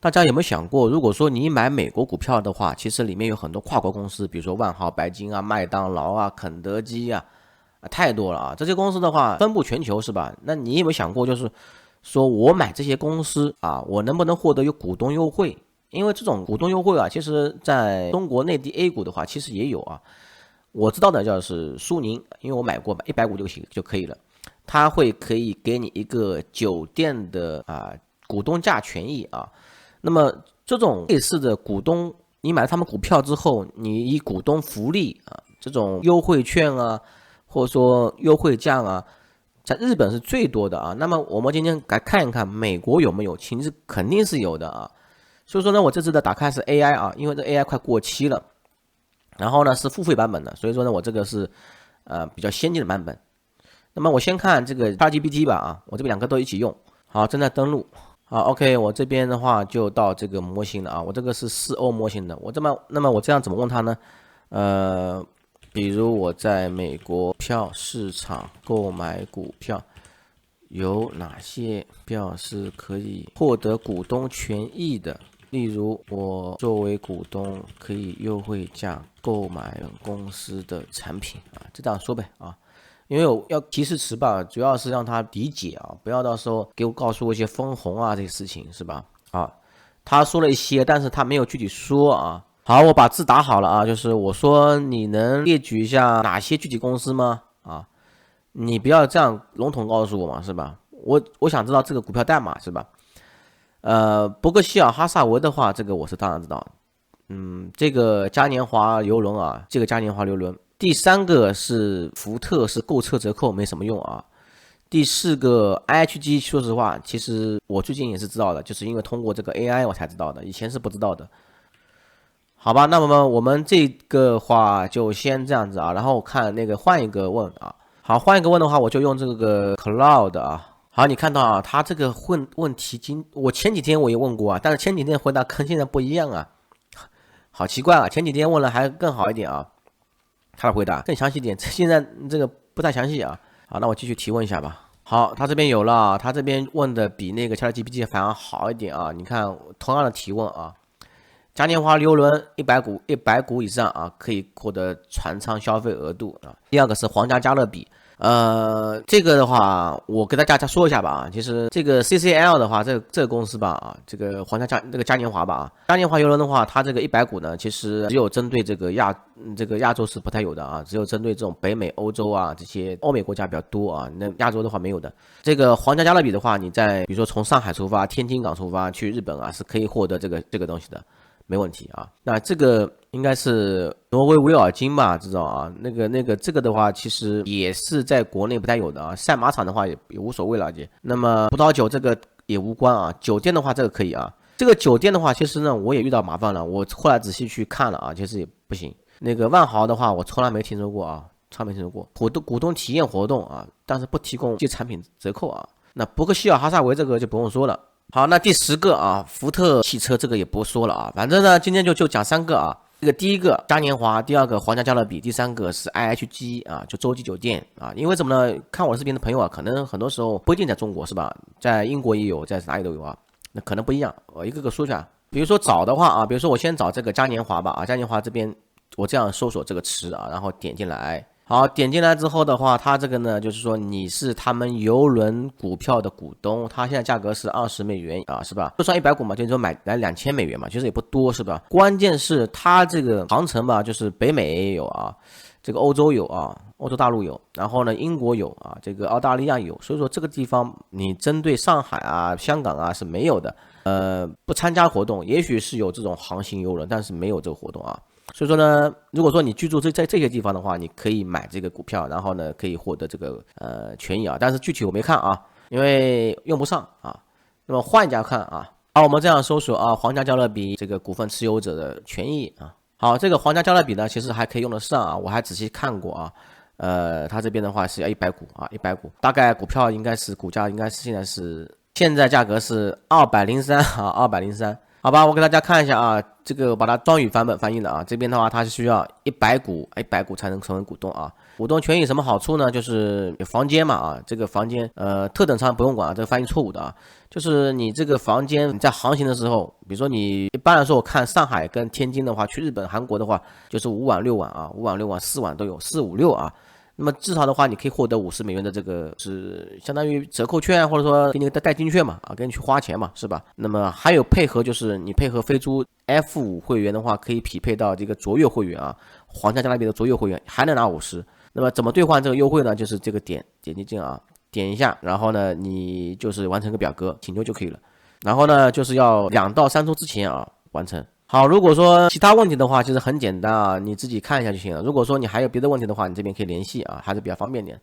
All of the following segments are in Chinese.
大家有没有想过，如果说你买美国股票的话，其实里面有很多跨国公司，比如说万豪、白金啊、麦当劳啊、肯德基啊，太多了啊。这些公司的话分布全球是吧？那你有没有想过，就是说我买这些公司啊，我能不能获得有股东优惠？因为这种股东优惠啊，其实在中国内地 A 股的话，其实也有啊。我知道的叫是苏宁，因为我买过嘛，150就可以了。它可以给你一个酒店的股东价权益啊。那么这种类似的股东，你买了他们股票之后，你以股东福利啊，这种优惠券啊，或者说优惠价啊，在日本是最多的啊。那么我们今天来看一看美国有没有，其实肯定是有的啊。所以说呢，我这次的打开是 AI 啊，因为这 AI 快过期了，然后呢是付费版本的，所以说呢我这个是比较先进的版本。那么我先看这个 ChatGPT 吧啊，我这边两个都一起用。好，正在登录。好 ，OK，我这边的话就到这个模型了啊，我这个是4O 模型的。那么我这样怎么问它呢？比如我在美国票市场购买股票，有哪些票是可以获得股东权益的？例如，我作为股东可以优惠价购买公司的产品啊，就这样说呗啊。因为我要提示词吧，主要是让他理解啊，不要到时候告诉我一些分红啊这些事情是吧？啊，他说了一些，但是他没有具体说啊。好，我把字打好了啊，就是我说你能列举一下哪些具体公司吗？啊，你不要这样笼统告诉我嘛，是吧？我想知道这个股票代码是吧？伯克希尔哈萨维的话，这个我是当然知道。这个嘉年华邮轮啊，这个嘉年华邮轮。第三个是福特，是购车折扣，没什么用啊。第四个 IHG， 说实话，其实我最近也是知道的，就是因为通过这个 AI 我才知道的，以前是不知道的。好吧，那么我们这个话就先这样子啊，然后看那个换一个问啊。好，换一个问的话，我就用这个 Cloud 啊。好，你看到啊，他这个问题我前几天我也问过啊，但是前几天回答跟现在不一样啊，好奇怪啊，前几天问了还更好一点啊。他的回答更详细点，现在这个不太详细啊。好，那我继续提问一下吧。好，他这边有了，他这边问的比那个 ChatGPT 反而好一点啊。你看，同样的提问啊，嘉年华邮轮100股以上啊，可以获得船舱消费额度啊。第二个是皇家加勒比。这个的话，我给大家说一下吧啊，其实这个 CCL 的话，这个公司吧啊，这个这个嘉年华吧啊，嘉年华邮轮的话，它这个100股呢，其实只有针对这个亚洲是不太有的啊，只有针对这种北美、欧洲啊这些欧美国家比较多啊，那亚洲的话没有的。这个皇家加勒比的话，你在比如说从上海出发、天津港出发去日本啊，是可以获得这个东西的。没问题啊，那这个应该是挪威维尔金吧，知道啊？这个的话，其实也是在国内不太有的啊。赛马场的话也无所谓了，姐。那么葡萄酒这个也无关啊。酒店的话，这个可以啊。这个酒店的话，其实呢，我也遇到麻烦了。我后来仔细去看了啊，其实也不行。那个万豪的话，我从来没听说过啊，从来没听说过股东体验活动啊，但是不提供这产品折扣啊。那伯克希尔哈萨维这个就不用说了。好，那第10个啊，福特汽车这个也不说了啊，反正呢，今天就讲3个啊。这个第一个嘉年华，第二个皇家加勒比，第三个是 IHG 啊，就洲际酒店啊。因为什么呢？看我视频的朋友啊，可能很多时候不一定在中国是吧？在英国也有，在哪里都有啊，那可能不一样。我一个个说一下。比如说找的话啊，比如说我先找这个嘉年华吧啊，嘉年华这边我这样搜索这个词啊，然后点进来。好，点进来之后的话，它这个呢，就是说你是他们邮轮股票的股东，它现在价格是$20啊，是吧？就算100股嘛，就是说买来$2000嘛，其实也不多，是吧？关键是它这个航程吧，就是北美也有啊，这个欧洲有啊，欧洲大陆有，然后呢，英国有啊，这个澳大利亚有，所以说这个地方你针对上海啊、香港啊是没有的，不参加活动，也许是有这种航行邮轮，但是没有这个活动啊。所以说呢，如果说你居住在这些地方的话，你可以买这个股票，然后呢可以获得这个权益啊，但是具体我没看啊，因为用不上啊。那么换一家看啊，好，我们这样搜索啊，皇家加勒比这个股份持有者的权益啊。好，这个皇家加勒比呢，其实还可以用得上啊，我还仔细看过啊。它这边的话是要100股啊，100股，大概股价应该是现在价格是203啊，203。好吧，我给大家看一下啊，这个我把它双语版本翻译了啊。这边的话，它是需要100股才能成为股东啊。股东权益什么好处呢？就是有房间嘛啊，这个房间特等舱不用管啊，这个翻译错误的啊。就是你这个房间你在航行的时候，比如说你一般来说我看上海跟天津的话，去日本、韩国的话就是5晚6晚啊，5晚6晚4晚都有，4、5、6啊。那么至少的话，你可以获得$50的这个是相当于折扣券，或者说给你个代金券嘛，啊，给你去花钱嘛，是吧？那么还有配合，就是你配合飞猪 F5会员的话，可以匹配到这个卓越会员啊，皇家加勒比的卓越会员还能拿50。那么怎么兑换这个优惠呢？就是这个点击键啊，点一下，然后呢，你就是完成个表格请求就可以了。然后呢，就是要2到3周之前啊完成。好，如果说其他问题的话，其实很简单啊，你自己看一下就行了。如果说你还有别的问题的话，你这边可以联系啊，还是比较方便点。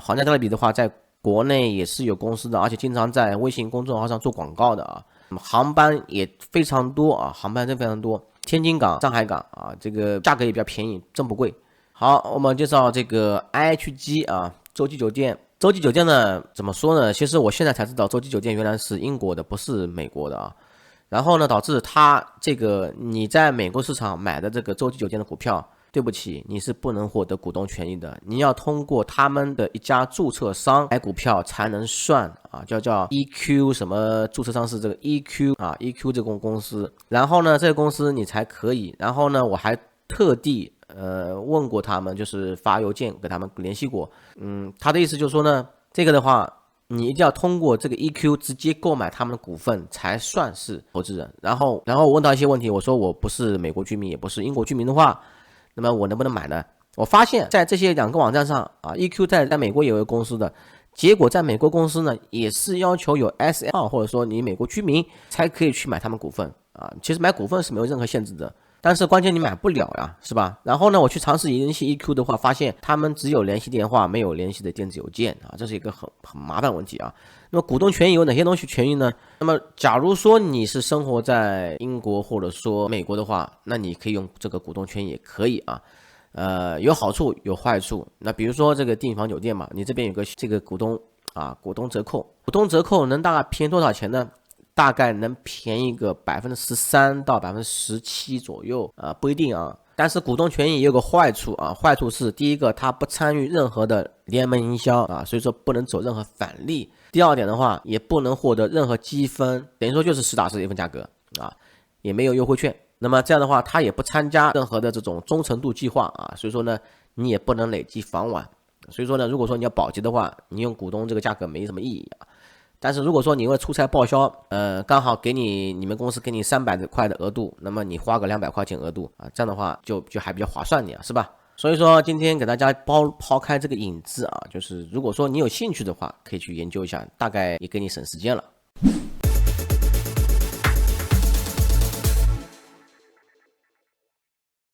皇家加勒比的话，在国内也是有公司的，而且经常在微信公众号上做广告的啊。航班也非常多啊，航班真非常多。天津港、上海港啊，这个价格也比较便宜，真不贵。好，我们介绍这个 IHG 啊，洲际酒店。洲际酒店呢，怎么说呢？其实我现在才知道，洲际酒店原来是英国的，不是美国的啊。然后呢，导致它这个你在美国市场买的这个洲际酒店的股票，对不起，你是不能获得股东权益的。你要通过他们的一家注册商买股票才能算啊，叫 EQ 什么注册商是这个 EQ 啊 EQ 这个公司。然后呢，这个公司你才可以。然后呢，我还特地问过他们，就是发邮件给他们联系过。他的意思就是说呢，这个的话，你一定要通过这个 EQ 直接购买他们的股份才算是投资人。然后我问到一些问题，我说我不是美国居民，也不是英国居民的话，那么我能不能买呢？我发现在这些2个网站上啊 ，EQ 在美国也有公司的，结果在美国公司呢也是要求有 SL 号，或者说你美国居民才可以去买他们股份啊。其实买股份是没有任何限制的。但是关键你买不了呀，是吧？然后呢，我去尝试联系 EQ 的话，发现他们只有联系电话，没有联系的电子邮件啊，这是一个很麻烦问题啊。那么股东权益有哪些东西权益呢？那么假如说你是生活在英国或者说美国的话，那你可以用这个股东权益也可以啊。有好处有坏处。那比如说这个订房酒店嘛，你这边有个这个股东折扣，股东折扣能大概便宜多少钱呢？大概能便宜个13%到17%左右不一定啊。但是股东权益也有个坏处啊，坏处是第一个，它不参与任何的联盟营销啊，所以说不能走任何返利。第二点的话，也不能获得任何积分，等于说就是实打实的一份价格啊，也没有优惠券。那么这样的话，它也不参加任何的这种忠诚度计划啊，所以说呢，你也不能累积房晚。所以说呢，如果说你要保级的话，你用股东这个价格没什么意义啊。但是如果说你因为出差报销，刚好给你们公司给你300块的额度，那么你花个200块钱额度啊，这样的话就还比较划算点，是吧？所以说今天给大家抛开这个引子啊，就是如果说你有兴趣的话，可以去研究一下，大概也给你省时间了。